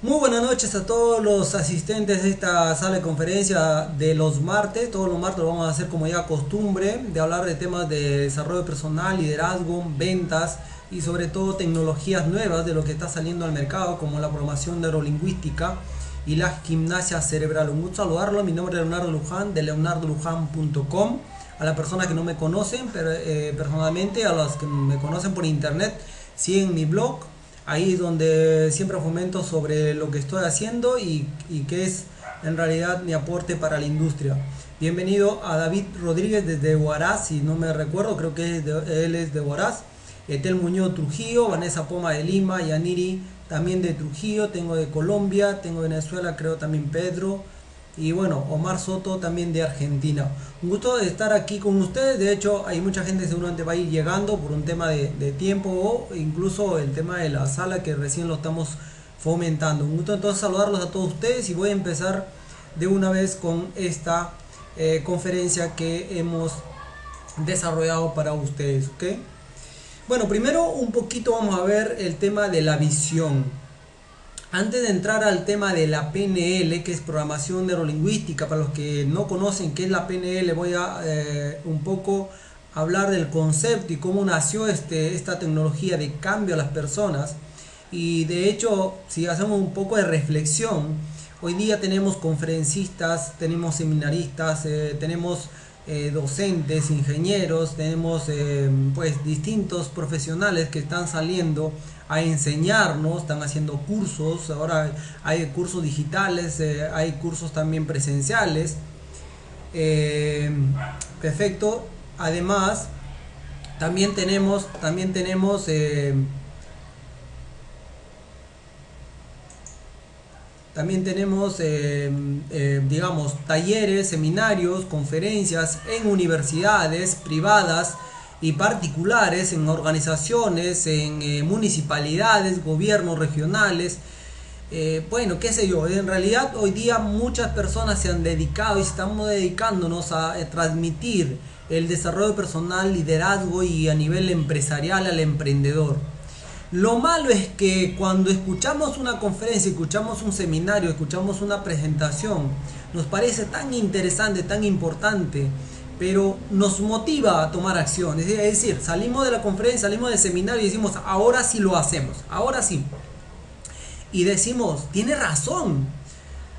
Muy buenas noches a todos los asistentes de esta sala de conferencia de los martes. Todos los martes lo vamos a hacer como ya costumbre, de hablar de temas de desarrollo personal, liderazgo, ventas y sobre todo tecnologías nuevas de lo que está saliendo al mercado, como la programación neurolingüística y la gimnasia cerebral. Un gusto saludarlo. Mi nombre es Leonardo Luján, de leonardolujan.com. A las personas que no me conocen personalmente, a las que me conocen por internet, siguen mi blog. Ahí es donde siempre fomento sobre lo que estoy haciendo y qué es en realidad mi aporte para la industria. Bienvenido a David Rodríguez desde Huaraz, si no me recuerdo, creo que él es de Huaraz. Etel Muñoz Trujillo, Vanessa Poma de Lima, Yaniri también de Trujillo, tengo de Colombia, tengo de Venezuela, creo también Pedro. Y bueno, Omar Soto también de Argentina. Un gusto de estar aquí con ustedes. De hecho, hay mucha gente seguramente va a ir llegando por un tema de tiempo o incluso el tema de la sala que recién lo estamos fomentando. Un gusto entonces saludarlos a todos ustedes y voy a empezar de una vez con esta conferencia que hemos desarrollado para ustedes. ¿Ok? Bueno, primero un poquito vamos a ver el tema de la visión. Antes de entrar al tema de la PNL, que es programación neurolingüística, para los que no conocen qué es la PNL, voy a un poco hablar del concepto y cómo nació esta tecnología de cambio a las personas. Y de hecho, si hacemos un poco de reflexión, hoy día tenemos conferencistas, tenemos seminaristas, tenemos docentes, ingenieros, tenemos pues distintos profesionales que están saliendo a enseñarnos, están haciendo cursos, ahora hay cursos digitales, hay cursos también presenciales. Perfecto. Además, también tenemos digamos, talleres, seminarios, conferencias en universidades privadas y particulares, en organizaciones, en municipalidades, gobiernos regionales. Bueno, qué sé yo, en realidad hoy día muchas personas se han dedicado y estamos dedicándonos a transmitir el desarrollo personal, liderazgo y a nivel empresarial al emprendedor. Lo malo es que cuando escuchamos una conferencia, escuchamos un seminario, escuchamos una presentación, nos parece tan interesante, tan importante, pero nos motiva a tomar acción. Es decir, salimos de la conferencia, salimos del seminario y decimos, ahora sí lo hacemos, ahora sí. Y decimos, tiene razón,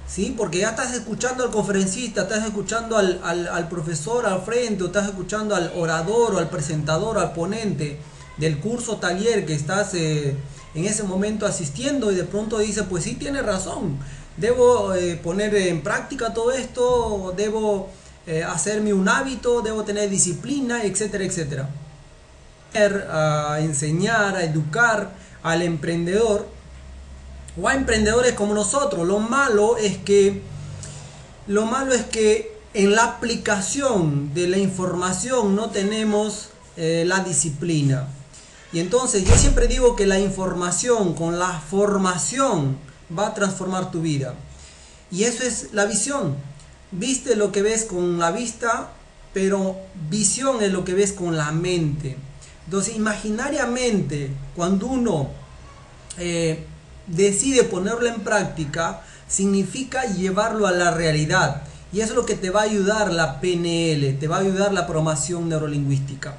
¿sí? Porque ya estás escuchando al conferencista, estás escuchando al profesor al frente, o estás escuchando al orador o al presentador, al ponente del curso taller que estás en ese momento asistiendo y de pronto dice, pues sí, tiene razón, debo poner en práctica todo esto, debo hacerme un hábito, debo tener disciplina, etcétera, etcétera. A enseñar, a educar al emprendedor o a emprendedores como nosotros. Lo malo es que en la aplicación de la información no tenemos la disciplina. Y entonces yo siempre digo que la información con la formación va a transformar tu vida. Y eso es la visión. Viste lo que ves con la vista, pero visión es lo que ves con la mente. Entonces, imaginariamente, cuando uno decide ponerlo en práctica, significa llevarlo a la realidad. Y eso es lo que te va a ayudar la PNL, te va a ayudar la programación neurolingüística.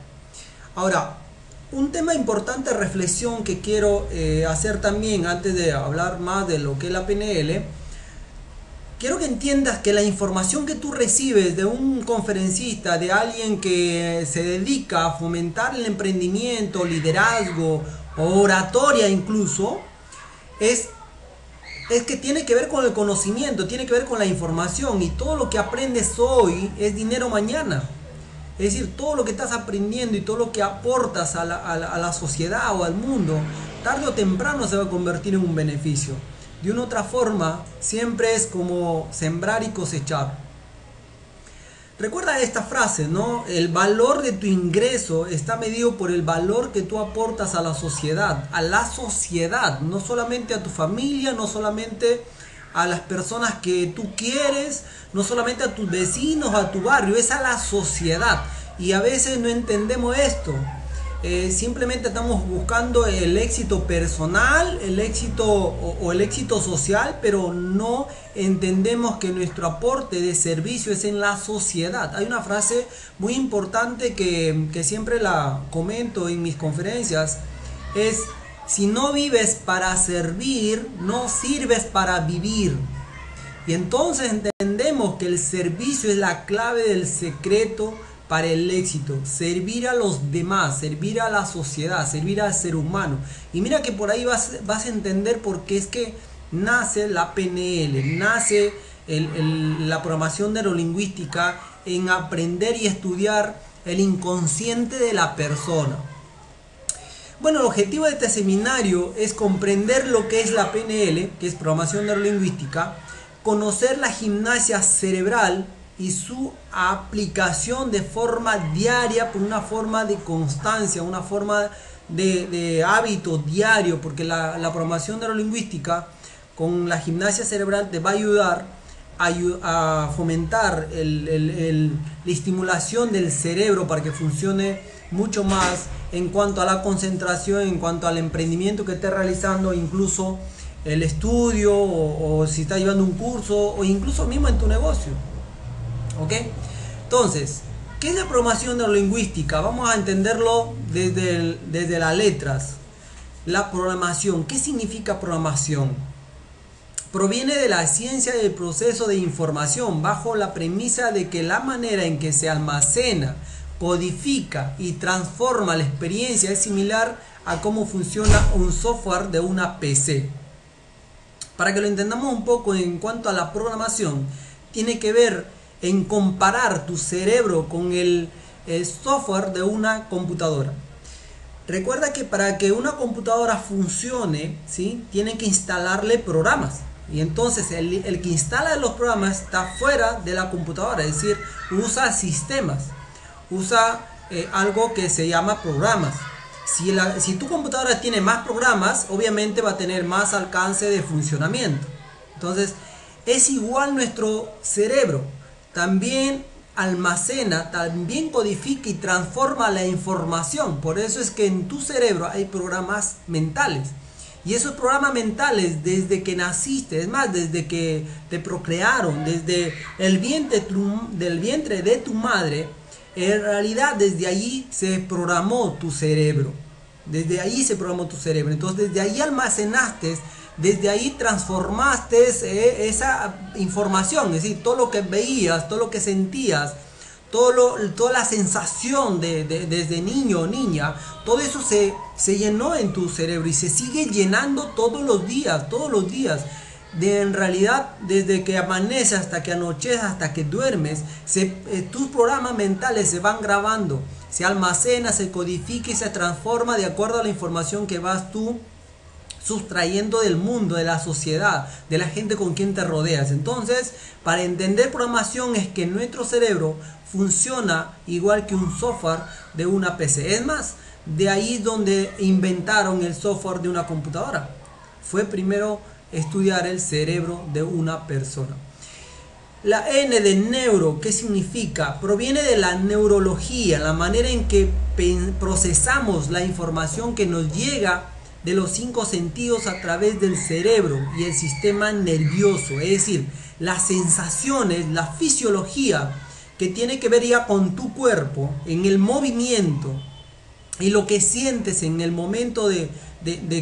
Ahora, un tema importante de reflexión que quiero hacer también antes de hablar más de lo que es la PNL, quiero que entiendas que la información que tú recibes de un conferencista, de alguien que se dedica a fomentar el emprendimiento, liderazgo, oratoria incluso, es que tiene que ver con el conocimiento, tiene que ver con la información, y todo lo que aprendes hoy es dinero mañana. Es decir, todo lo que estás aprendiendo y todo lo que aportas a la sociedad o al mundo, tarde o temprano se va a convertir en un beneficio. De una u otra forma, siempre es como sembrar y cosechar. Recuerda esta frase, ¿no? El valor de tu ingreso está medido por el valor que tú aportas a la sociedad, no solamente a tu familia, no solamente a las personas que tú quieres, no solamente a tus vecinos, a tu barrio, es a la sociedad. Y a veces no entendemos esto. simplemente estamos buscando el éxito personal, el éxito o el éxito social, pero no entendemos que nuestro aporte de servicio es en la sociedad. Hay una frase muy importante que siempre la comento en mis conferencias, es: si no vives para servir, no sirves para vivir. Y entonces entendemos que el servicio es la clave del secreto para el éxito. Servir a los demás, servir a la sociedad, servir al ser humano. Y mira que por ahí vas a entender por qué es que nace la PNL, nace la programación neurolingüística, en aprender y estudiar el inconsciente de la persona. Bueno, el objetivo de este seminario es comprender lo que es la PNL, que es programación neurolingüística, conocer la gimnasia cerebral y su aplicación de forma diaria, por una forma de constancia, una forma de hábito diario, porque la programación neurolingüística con la gimnasia cerebral te va a ayudar a fomentar la estimulación del cerebro para que funcione mucho más en cuanto a la concentración, en cuanto al emprendimiento que estés realizando, incluso el estudio o si estás llevando un curso o incluso mismo en tu negocio. ¿Ok? Entonces, ¿qué es la programación neurolingüística? Vamos a entenderlo desde las letras. La programación, ¿qué significa programación? Proviene de la ciencia del proceso de información, bajo la premisa de que la manera en que se almacena, codifica y transforma la experiencia es similar a cómo funciona un software de una PC. Para que lo entendamos un poco en cuanto a la programación, tiene que ver en comparar tu cerebro con el software de una computadora. Recuerda que para que una computadora funcione, ¿sí?, tiene que instalarle programas. Y entonces el que instala los programas está fuera de la computadora, es decir, usa sistemas, usa algo que se llama programas. Si tu computadora tiene más programas, obviamente va a tener más alcance de funcionamiento. Entonces, es igual nuestro cerebro. También almacena, también codifica y transforma la información. Por eso es que en tu cerebro hay programas mentales. Y esos programas mentales, desde que naciste, es más, desde que te procrearon, desde el vientre de tu madre, en realidad desde allí se programó tu cerebro. Desde ahí se programó tu cerebro. Entonces desde ahí almacenaste, desde ahí transformaste esa información. Es decir, todo lo que veías, todo lo que sentías, toda la sensación desde niño o niña, todo eso se llenó en tu cerebro y se sigue llenando todos los días, en realidad, desde que amanece hasta que anochece, hasta que duermes, tus programas mentales se van grabando, se almacena, se codifica y se transforma de acuerdo a la información que vas tú sustrayendo del mundo, de la sociedad, de la gente con quien te rodeas. Entonces, para entender programación es que nuestro cerebro funciona igual que un software de una PC. Es más, de ahí donde inventaron el software de una computadora. Fue primero estudiar el cerebro de una persona. La N de neuro, ¿qué significa? Proviene de la neurología, la manera en que procesamos la información que nos llega de los 5 sentidos a través del cerebro y el sistema nervioso, es decir, las sensaciones, la fisiología que tiene que ver ya con tu cuerpo, en el movimiento y lo que sientes en el momento de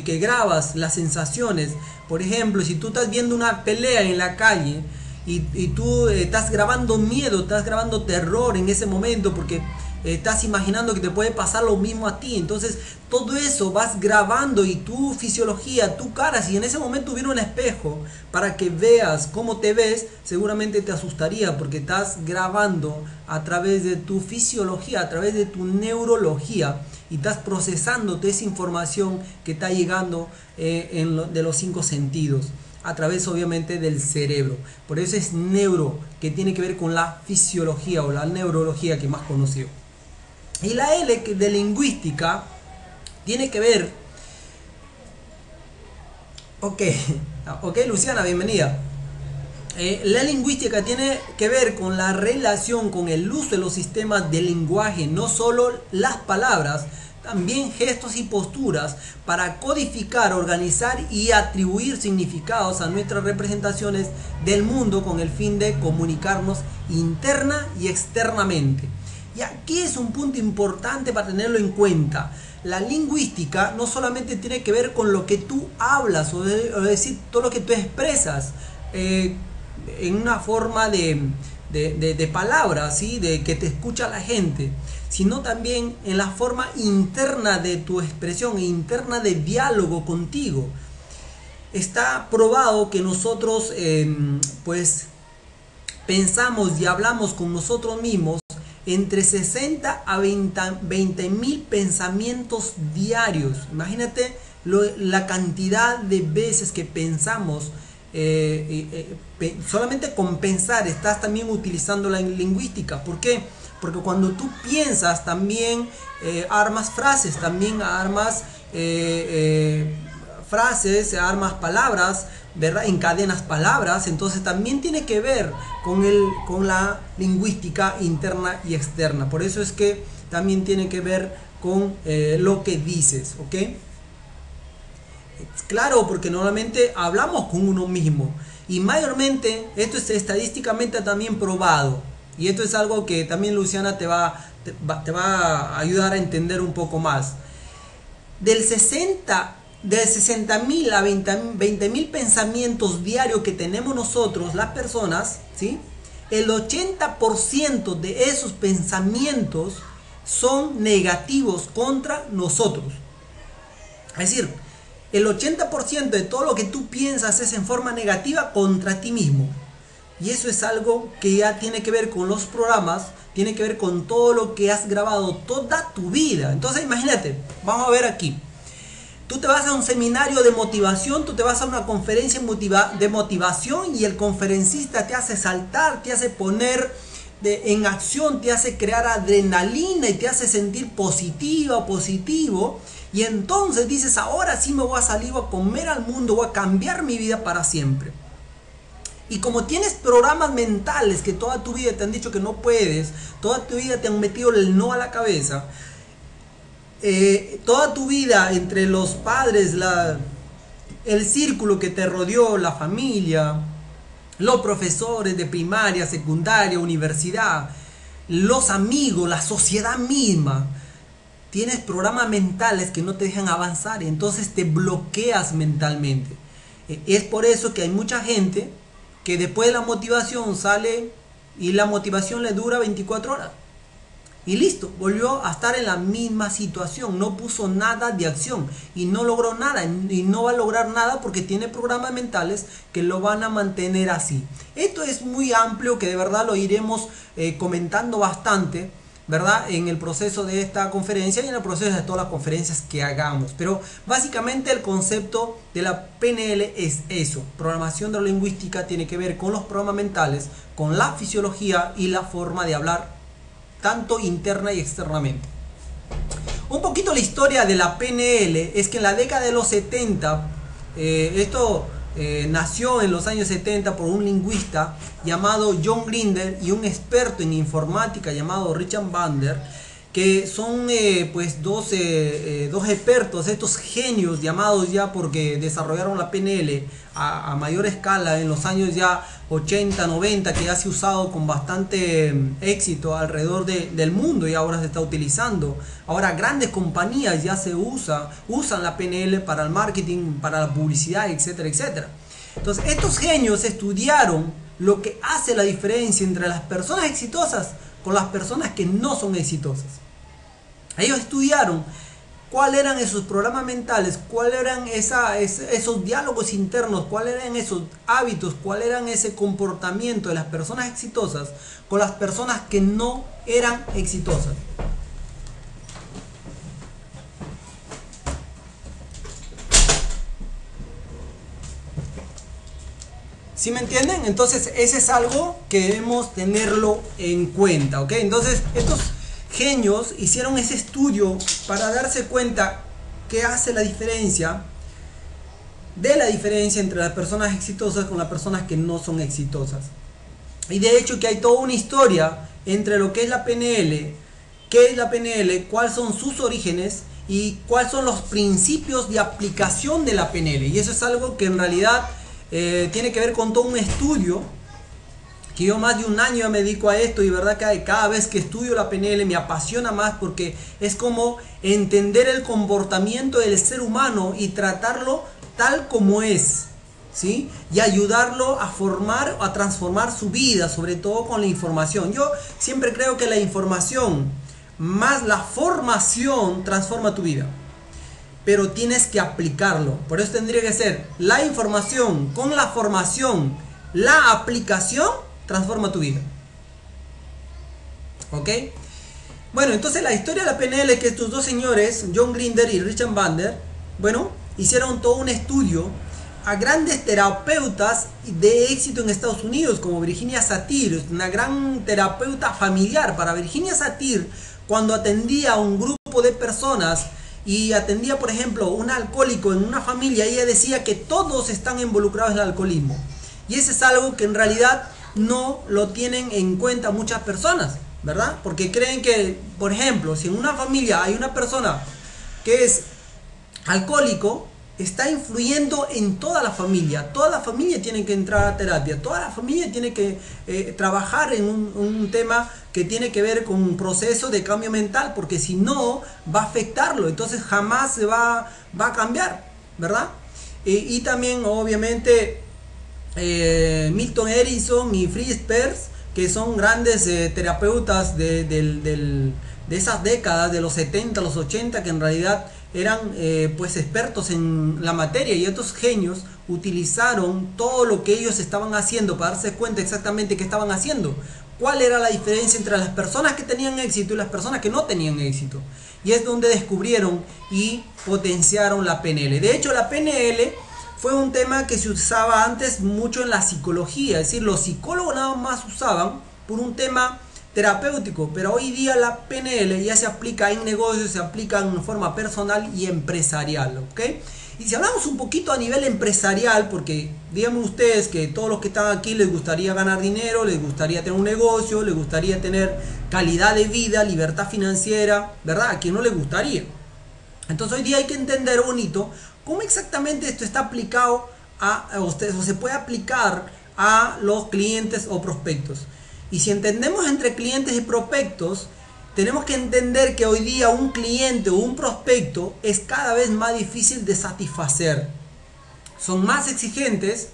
que grabas las sensaciones. Por ejemplo, si tú estás viendo una pelea en la calle y tú estás grabando miedo, estás grabando terror en ese momento porque estás imaginando que te puede pasar lo mismo a ti. Entonces todo eso vas grabando y tu fisiología, tu cara, si en ese momento hubiera un espejo para que veas cómo te ves, seguramente te asustaría porque estás grabando a través de tu fisiología, a través de tu neurología, y estás procesando toda esa información que está llegando de los 5 sentidos, a través obviamente del cerebro. Por eso es neuro, que tiene que ver con la fisiología o la neurología que más conocido. Y la L de lingüística tiene que ver... Ok, Luciana, bienvenida. La lingüística tiene que ver con la relación con el uso de los sistemas de lenguaje, no solo las palabras. también gestos y posturas para codificar, organizar y atribuir significados a nuestras representaciones del mundo con el fin de comunicarnos interna y externamente. Y aquí es un punto importante para tenerlo en cuenta. La lingüística no solamente tiene que ver con lo que tú hablas o decir todo lo que tú expresas en una forma de palabras, ¿sí? De que te escucha la gente, sino también en la forma interna de tu expresión, interna de diálogo contigo. Está probado que nosotros pues pensamos y hablamos con nosotros mismos entre 60 a 20 mil pensamientos diarios. Imagínate la cantidad de veces que pensamos. Solamente con pensar estás también utilizando la lingüística. ¿Por qué? Porque cuando tú piensas también armas frases, también armas armas palabras, ¿verdad? Encadenas palabras. Entonces también tiene que ver con la lingüística interna y externa. Por eso es que también tiene que ver con lo que dices, ¿ok? Claro, porque normalmente hablamos con uno mismo y mayormente esto es estadísticamente también probado, y esto es algo que también Luciana te va a ayudar a entender un poco más. De 60.000 a 20.000 pensamientos diarios que tenemos nosotros, las personas, ¿sí? El 80% de esos pensamientos son negativos contra nosotros. Es decir, el 80% de todo lo que tú piensas es en forma negativa contra ti mismo. Y eso es algo que ya tiene que ver con los programas, tiene que ver con todo lo que has grabado toda tu vida. Entonces imagínate, vamos a ver aquí. Tú te vas a un seminario de motivación, tú te vas a una conferencia de motivación y el conferencista te hace saltar, te hace poner en acción, te hace crear adrenalina y te hace sentir positiva, positivo. Y entonces dices, ahora sí me voy a salir, voy a comer al mundo, voy a cambiar mi vida para siempre. Y como tienes programas mentales que toda tu vida te han dicho que no puedes, toda tu vida te han metido el no a la cabeza, toda tu vida entre los padres, el círculo que te rodeó, la familia, los profesores de primaria, secundaria, universidad, los amigos, la sociedad misma, tienes programas mentales que no te dejan avanzar y entonces te bloqueas mentalmente. Es por eso que hay mucha gente que después de la motivación sale y la motivación le dura 24 horas. Y listo, volvió a estar en la misma situación, no puso nada de acción y no logró nada y no va a lograr nada porque tiene programas mentales que lo van a mantener así. Esto es muy amplio, que de verdad lo iremos comentando bastante, ¿verdad? En el proceso de esta conferencia y en el proceso de todas las conferencias que hagamos. Pero básicamente el concepto de la PNL es eso. Programación neurolingüística tiene que ver con los programas mentales, con la fisiología y la forma de hablar, tanto interna y externamente. Un poquito la historia de la PNL es que en la década de los 70, nació en los años 70 por un lingüista llamado John Grinder y un experto en informática llamado Richard Bandler, que son pues dos expertos, estos genios llamados ya porque desarrollaron la PNL a mayor escala en los años ya 80, 90, que ya se ha usado con bastante éxito alrededor del mundo y ahora se está utilizando. Ahora grandes compañías ya usan la PNL para el marketing, para la publicidad, etcétera, etcétera. Entonces estos genios estudiaron lo que hace la diferencia entre las personas exitosas con las personas que no son exitosas. Ellos estudiaron cuáles eran esos programas mentales, cuáles eran esos diálogos internos, cuáles eran esos hábitos, cuál eran ese comportamiento de las personas exitosas con las personas que no eran exitosas. ¿Sí me entienden? Entonces ese es algo que debemos tenerlo en cuenta, ¿ok? Entonces estos genios hicieron ese estudio para darse cuenta qué hace la diferencia entre las personas exitosas con las personas que no son exitosas. Y de hecho que hay toda una historia entre lo que es la PNL, qué es la PNL, cuáles son sus orígenes y cuáles son los principios de aplicación de la PNL. Y eso es algo que en realidad tiene que ver con todo un estudio, que yo más de un año ya me dedico a esto, y verdad que cada vez que estudio la PNL me apasiona más, porque es como entender el comportamiento del ser humano y tratarlo tal como es, ¿sí? Y ayudarlo a formar, a transformar su vida, sobre todo con la información. Yo siempre creo que la información más la formación transforma tu vida, pero tienes que aplicarlo. Por eso tendría que ser la información con la formación, la aplicación transforma tu vida. ¿Ok? Bueno, entonces la historia de la PNL es que estos dos señores, John Grinder y Richard Bandler, bueno, hicieron todo un estudio a grandes terapeutas de éxito en Estados Unidos, como Virginia Satir, una gran terapeuta familiar. Para Virginia Satir, cuando atendía a un grupo de personas y atendía, por ejemplo, un alcohólico en una familia, ella decía que todos están involucrados en el alcoholismo. Y eso es algo que en realidad no lo tienen en cuenta muchas personas, ¿verdad? Porque creen que, por ejemplo, si en una familia hay una persona que es alcohólico, está influyendo en toda la familia. Toda la familia tiene que entrar a terapia, toda la familia tiene que trabajar en un tema que tiene que ver con un proceso de cambio mental, porque si no va a afectarlo, entonces jamás se va a cambiar, ¿verdad? Y también obviamente Milton Erickson y Fritz Perls, que son grandes terapeutas de esas décadas, de los 70, los 80, que en realidad eran pues expertos en la materia, y estos genios utilizaron todo lo que ellos estaban haciendo para darse cuenta exactamente qué estaban haciendo, cuál era la diferencia entre las personas que tenían éxito y las personas que no tenían éxito, y es donde descubrieron y potenciaron la PNL. De hecho, la PNL fue un tema que se usaba antes mucho en la psicología, es decir, los psicólogos nada más usaban por un tema terapéutico, pero hoy día la PNL ya se aplica en negocios, se aplica en forma personal y empresarial, ¿ok? Y si hablamos un poquito a nivel empresarial, porque díganme ustedes que todos los que están aquí les gustaría ganar dinero, les gustaría tener un negocio, les gustaría tener calidad de vida, libertad financiera, ¿verdad? ¿A quién no les gustaría? Entonces hoy día hay que entender bonito cómo exactamente esto está aplicado a ustedes, o se puede aplicar a los clientes o prospectos. Y si entendemos entre clientes y prospectos, tenemos que entender que hoy día un cliente o un prospecto es cada vez más difícil de satisfacer. Son más exigentes,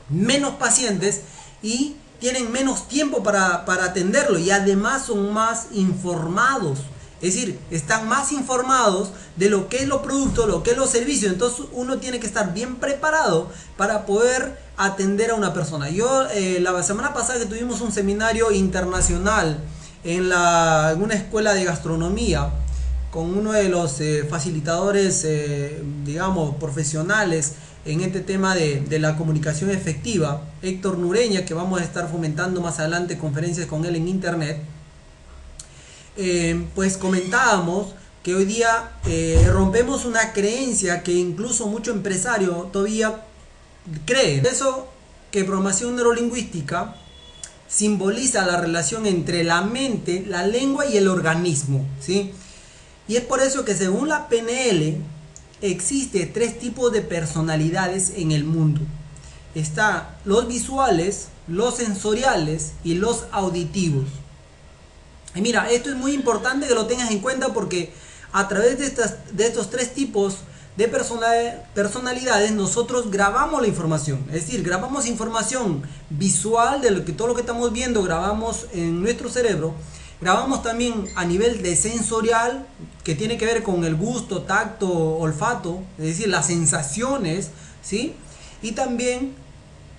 menos pacientes y tienen menos tiempo para atenderlo, y además son más informados. Es decir, están más informados de lo que es los productos, lo que es los servicios. Entonces uno tiene que estar bien preparado para poder atender a una persona. Yo la semana pasada que tuvimos un seminario internacional en una escuela de gastronomía con uno de los facilitadores, digamos, profesionales en este tema de la comunicación efectiva, Héctor Nureña, que vamos a estar fomentando más adelante conferencias con él en internet. Pues comentábamos que hoy día rompemos una creencia que incluso mucho empresario todavía cree. Por eso que programación neurolingüística simboliza la relación entre la mente, la lengua y el organismo, ¿sí? Y es por eso que según la PNL existe 3 tipos de personalidades en el mundo. Está los visuales, los sensoriales y los auditivos. Y mira, esto es muy importante que lo tengas en cuenta, porque a través de estos 3 tipos de personalidades nosotros grabamos la información. Es decir, grabamos información visual de todo lo que estamos viendo, grabamos en nuestro cerebro. Grabamos también a nivel de sensorial, que tiene que ver con el gusto, tacto, olfato, es decir, las sensaciones, ¿sí? Y también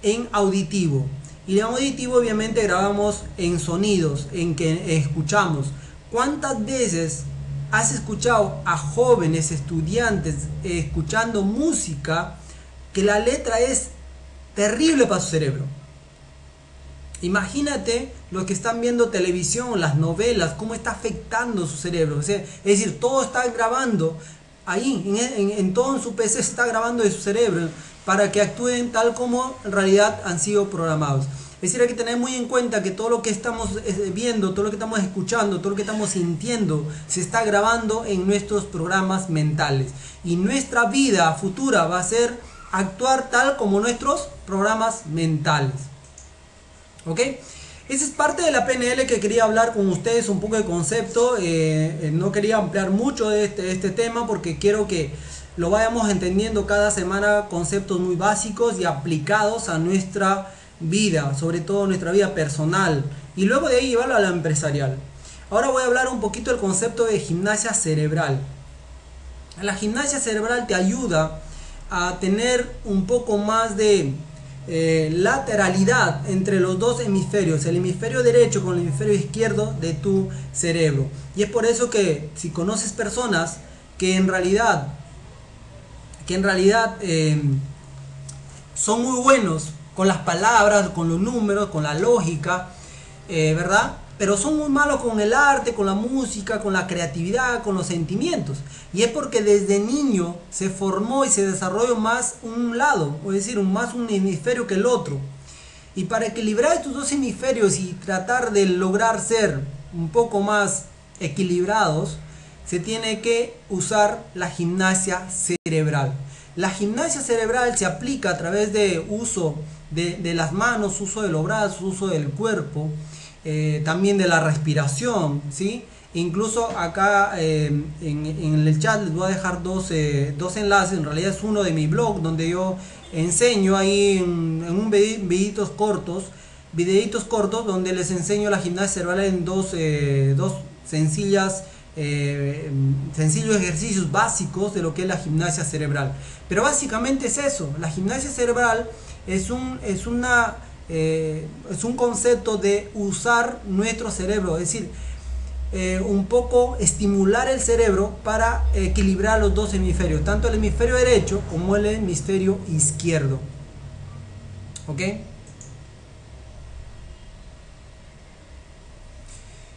en auditivo. Y en auditivo obviamente grabamos en sonidos, en que escuchamos. ¿Cuántas veces has escuchado a jóvenes estudiantes escuchando música que la letra es terrible para su cerebro? Imagínate los que están viendo televisión, las novelas, cómo está afectando su cerebro. O sea, es decir, todo está grabando ahí, en todo en su PC se está grabando de su cerebro, para que actúen tal como en realidad han sido programados. Es decir, hay que tener muy en cuenta que todo lo que estamos viendo, todo lo que estamos escuchando, todo lo que estamos sintiendo, se está grabando en nuestros programas mentales. Y nuestra vida futura va a ser actuar tal como nuestros programas mentales. ¿Ok? Esa es parte de la PNL que quería hablar con ustedes, un poco de concepto. No quería ampliar mucho de este tema porque quiero que lo vayamos entendiendo cada semana, conceptos muy básicos y aplicados a nuestra vida, sobre todo nuestra vida personal, y luego de ahí llevarlo a la empresarial. Ahora voy a hablar un poquito del concepto de gimnasia cerebral. La gimnasia cerebral te ayuda a tener un poco más de lateralidad entre los dos hemisferios, el hemisferio derecho con el hemisferio izquierdo de tu cerebro. Y es por eso que si conoces personas que en realidad son muy buenos con las palabras, con los números, con la lógica, ¿verdad? Pero son muy malos con el arte, con la música, con la creatividad, con los sentimientos. Y es porque desde niño se formó y se desarrolló más un lado, es decir, más un hemisferio que el otro. Y para equilibrar estos dos hemisferios y tratar de lograr ser un poco más equilibrados, se tiene que usar la gimnasia cerebral. La gimnasia cerebral se aplica a través de uso de las manos, uso de los brazos, uso del cuerpo, también de la respiración, ¿sí? Incluso acá en el chat les voy a dejar dos enlaces. En realidad es uno de mi blog donde yo enseño ahí en videitos cortos donde les enseño la gimnasia cerebral en dos sencillos ejercicios básicos de lo que es la gimnasia cerebral. Pero básicamente es eso. La gimnasia cerebral es un concepto de usar nuestro cerebro, es decir, un poco estimular el cerebro para equilibrar los dos hemisferios, tanto el hemisferio derecho como el hemisferio izquierdo. ¿Ok?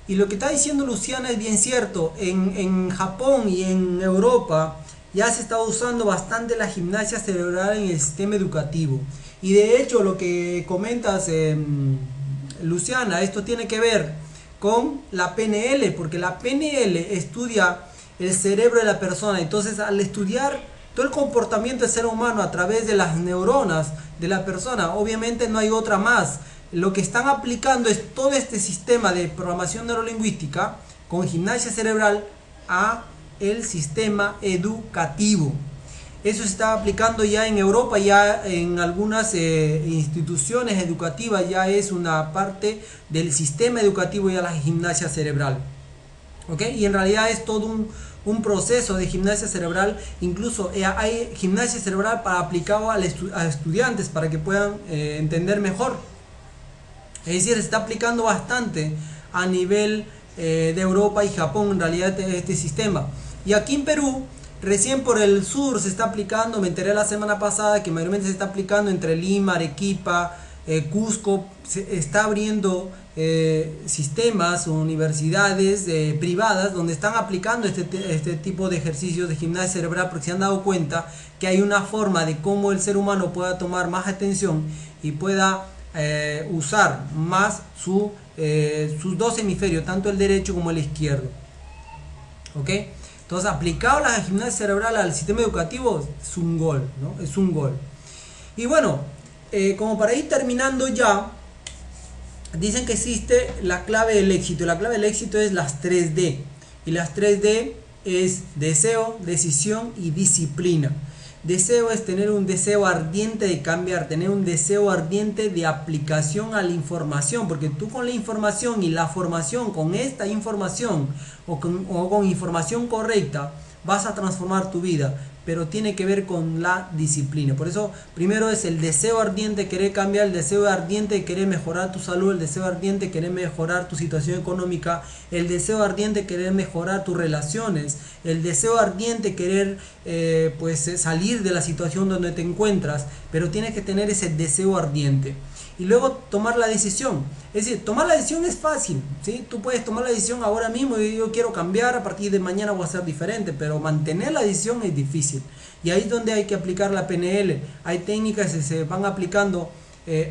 Y lo que está diciendo Luciana es bien cierto. En Japón y en Europa ya se está usando bastante la gimnasia cerebral en el sistema educativo. Y de hecho lo que comentas, Luciana, esto tiene que ver con la PNL, porque la PNL estudia el cerebro de la persona. Entonces, al estudiar todo el comportamiento del ser humano a través de las neuronas de la persona, obviamente no hay otra más. Lo que están aplicando es todo este sistema de programación neurolingüística con gimnasia cerebral a el sistema educativo. Eso se está aplicando ya en Europa, ya en algunas instituciones educativas ya es una parte del sistema educativo ya la gimnasia cerebral. ¿Ok? Y en realidad es todo un proceso de gimnasia cerebral. Incluso hay gimnasia cerebral para aplicado a estudiantes para que puedan entender mejor. Es decir, se está aplicando bastante a nivel de Europa y Japón en realidad este sistema. Y aquí en Perú, recién por el sur se está aplicando, me enteré la semana pasada que mayormente se está aplicando entre Lima, Arequipa, Cusco. Se está abriendo sistemas o universidades privadas donde están aplicando este tipo de ejercicios de gimnasia cerebral, porque se han dado cuenta que hay una forma de cómo el ser humano pueda tomar más atención y pueda usar más sus dos hemisferios, tanto el derecho como el izquierdo. ¿Ok? Entonces, aplicado la gimnasia cerebral al sistema educativo es un gol, ¿no? Es un gol. Y bueno, como para ir terminando ya, dicen que existe la clave del éxito. La clave del éxito es las 3D. Y las 3D es deseo, decisión y disciplina. Deseo es tener un deseo ardiente de cambiar, tener un deseo ardiente de aplicación a la información, porque tú con la información y la formación, con esta información o con información correcta, vas a transformar tu vida, pero tiene que ver con la disciplina. Por eso primero es el deseo ardiente de querer cambiar, el deseo ardiente de querer mejorar tu salud, el deseo ardiente de querer mejorar tu situación económica, el deseo ardiente de querer mejorar tus relaciones, el deseo ardiente de querer salir de la situación donde te encuentras, pero tienes que tener ese deseo ardiente. Y luego tomar la decisión. Es decir, tomar la decisión es fácil, ¿sí? Tú puedes tomar la decisión ahora mismo y yo quiero cambiar, a partir de mañana voy a ser diferente, pero mantener la decisión es difícil. Y ahí es donde hay que aplicar la PNL. Hay técnicas que se van aplicando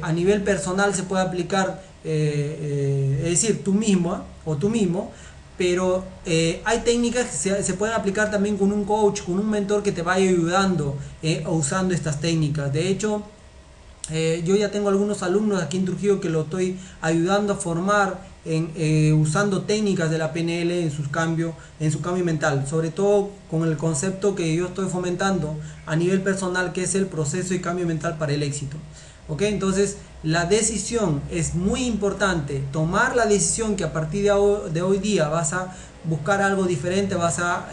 a nivel personal se puede aplicar, es decir, tú mismo o tú mismo, pero hay técnicas que se pueden aplicar también con un coach, con un mentor que te vaya ayudando usando estas técnicas. De hecho, yo ya tengo algunos alumnos aquí en Trujillo que lo estoy ayudando a formar usando técnicas de la PNL en su cambio mental, sobre todo con el concepto que yo estoy fomentando a nivel personal, que es el proceso y cambio mental para el éxito. ¿Ok? Entonces la decisión es muy importante, tomar la decisión que a partir de hoy día vas a buscar algo diferente, vas a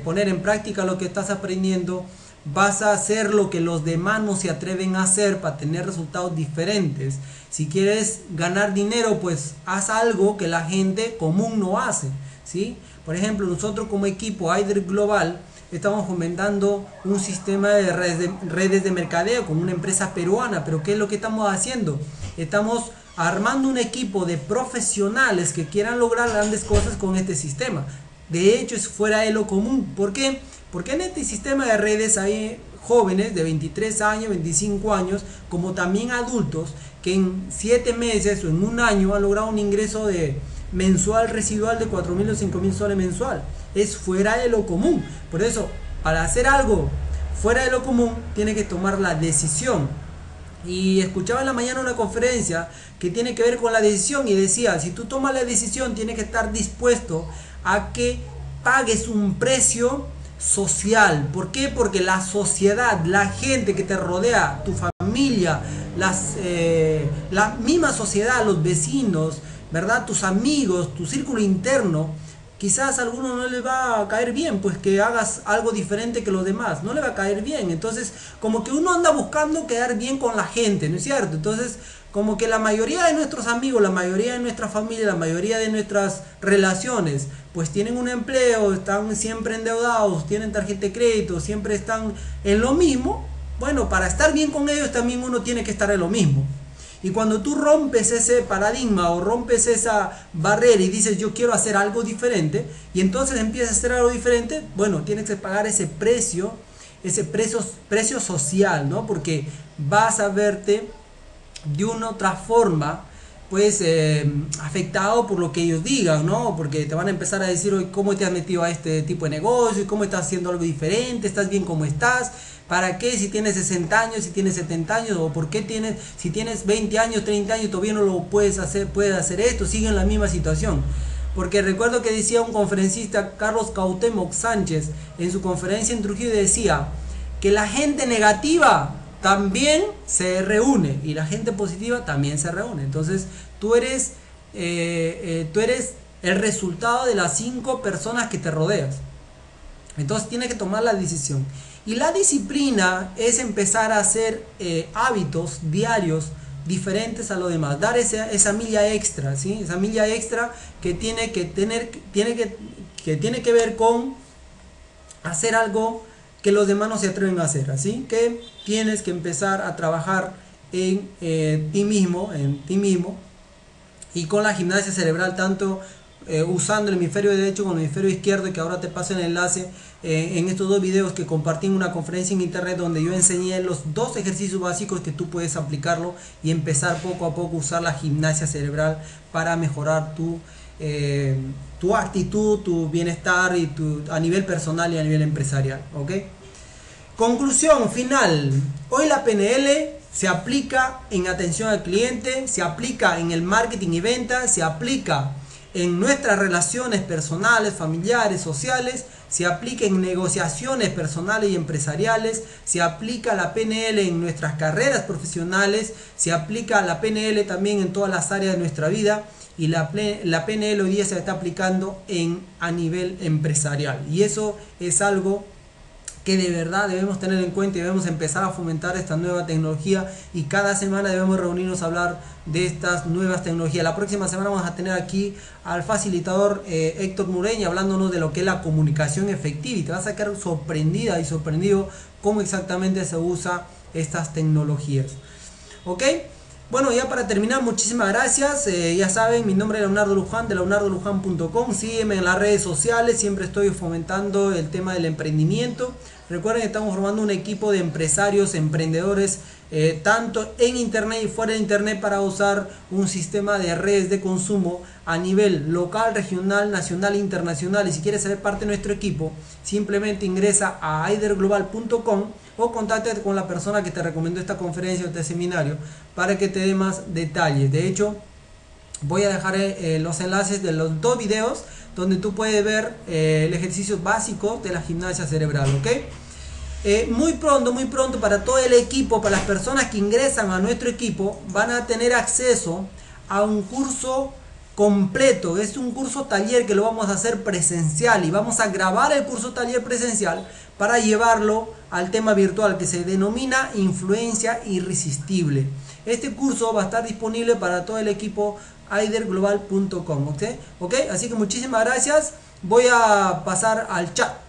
poner en práctica lo que estás aprendiendo, vas a hacer lo que los demás no se atreven a hacer para tener resultados diferentes. Si quieres ganar dinero, pues haz algo que la gente común no hace, ¿sí? Por ejemplo, nosotros como equipo Aider Global estamos fomentando un sistema de redes de mercadeo con una empresa peruana. Pero ¿qué es lo que estamos haciendo? Estamos armando un equipo de profesionales que quieran lograr grandes cosas con este sistema. De hecho, es fuera de lo común. ¿Por qué? Porque en este sistema de redes hay jóvenes de 23 años, 25 años, como también adultos, que en 7 meses o en un año han logrado un ingreso mensual residual de 4.000 o 5.000 soles mensual. Es fuera de lo común. Por eso, para hacer algo fuera de lo común, tiene que tomar la decisión. Y escuchaba en la mañana una conferencia que tiene que ver con la decisión y decía, si tú tomas la decisión, tienes que estar dispuesto a que pagues un precio social. ¿Por qué? Porque la sociedad, la gente que te rodea, tu familia, la misma sociedad, los vecinos, ¿verdad? Tus amigos, tu círculo interno, quizás a alguno no le va a caer bien, pues que hagas algo diferente que los demás, no le va a caer bien. Entonces, como que uno anda buscando quedar bien con la gente, ¿no es cierto? Entonces, como que la mayoría de nuestros amigos, la mayoría de nuestra familia, la mayoría de nuestras relaciones, pues tienen un empleo, están siempre endeudados, tienen tarjeta de crédito, siempre están en lo mismo. Bueno, para estar bien con ellos también uno tiene que estar en lo mismo. Y cuando tú rompes ese paradigma o rompes esa barrera y dices yo quiero hacer algo diferente, y entonces empiezas a hacer algo diferente, bueno, tienes que pagar ese precio social, ¿no? Porque vas a verte de una otra forma, pues afectado por lo que ellos digan, ¿no? Porque te van a empezar a decir, oye, ¿cómo te has metido a este tipo de negocio? ¿Cómo estás haciendo algo diferente? ¿Estás bien como estás? ¿Para qué? Si tienes 60 años, si tienes 70 años, o por qué si tienes 20 años, 30 años, todavía no lo puedes hacer esto, sigue en la misma situación. Porque recuerdo que decía un conferencista, Carlos Cuauhtémoc Sánchez, en su conferencia en Trujillo, decía que la gente negativa también se reúne y la gente positiva también se reúne. Entonces tú eres el resultado de las 5 personas que te rodeas. Entonces tienes que tomar la decisión. Y la disciplina es empezar a hacer hábitos diarios diferentes a lo demás. Dar esa milla extra, ¿sí? Esa milla extra que tiene que ver con hacer algo que los demás no se atreven a hacer. Así que tienes que empezar a trabajar en ti mismo, y con la gimnasia cerebral, tanto usando el hemisferio derecho con el hemisferio izquierdo, que ahora te paso el enlace en estos 2 videos que compartí en una conferencia en internet, donde yo enseñé los 2 ejercicios básicos que tú puedes aplicarlo y empezar poco a poco a usar la gimnasia cerebral para mejorar tu actitud, tu bienestar y a nivel personal y a nivel empresarial, ¿ok? Conclusión final. Hoy la PNL se aplica en atención al cliente, se aplica en el marketing y venta, se aplica en nuestras relaciones personales, familiares, sociales, se aplica en negociaciones personales y empresariales, se aplica la PNL en nuestras carreras profesionales, se aplica la PNL también en todas las áreas de nuestra vida, y la PNL hoy día se está aplicando a nivel empresarial. Y eso es algo que de verdad debemos tener en cuenta y debemos empezar a fomentar esta nueva tecnología, y cada semana debemos reunirnos a hablar de estas nuevas tecnologías. La próxima semana vamos a tener aquí al facilitador Héctor Mureña hablándonos de lo que es la comunicación efectiva, y te vas a quedar sorprendida y sorprendido cómo exactamente se usa estas tecnologías. ¿Ok? Bueno, ya para terminar, muchísimas gracias. Ya saben, mi nombre es Leonardo Luján, de leonardolujan.com. Sígueme en las redes sociales, siempre estoy fomentando el tema del emprendimiento. Recuerden que estamos formando un equipo de empresarios, emprendedores tanto en internet y fuera de internet, para usar un sistema de redes de consumo a nivel local, regional, nacional e internacional. Y si quieres ser parte de nuestro equipo, simplemente ingresa a aiderglobal.com o contáctate con la persona que te recomendó esta conferencia o este seminario para que te dé más detalles. De hecho, voy a dejar los enlaces de los dos videos donde tú puedes ver el ejercicio básico de la gimnasia cerebral, ¿ok? Muy pronto para todo el equipo, para las personas que ingresan a nuestro equipo, van a tener acceso a un curso completo. Es un curso taller que lo vamos a hacer presencial y vamos a grabar el curso taller presencial para llevarlo al tema virtual que se denomina influencia irresistible. Este curso va a estar disponible para todo el equipo aiderglobal.com, ¿ok? Así que muchísimas gracias. Voy a pasar al chat.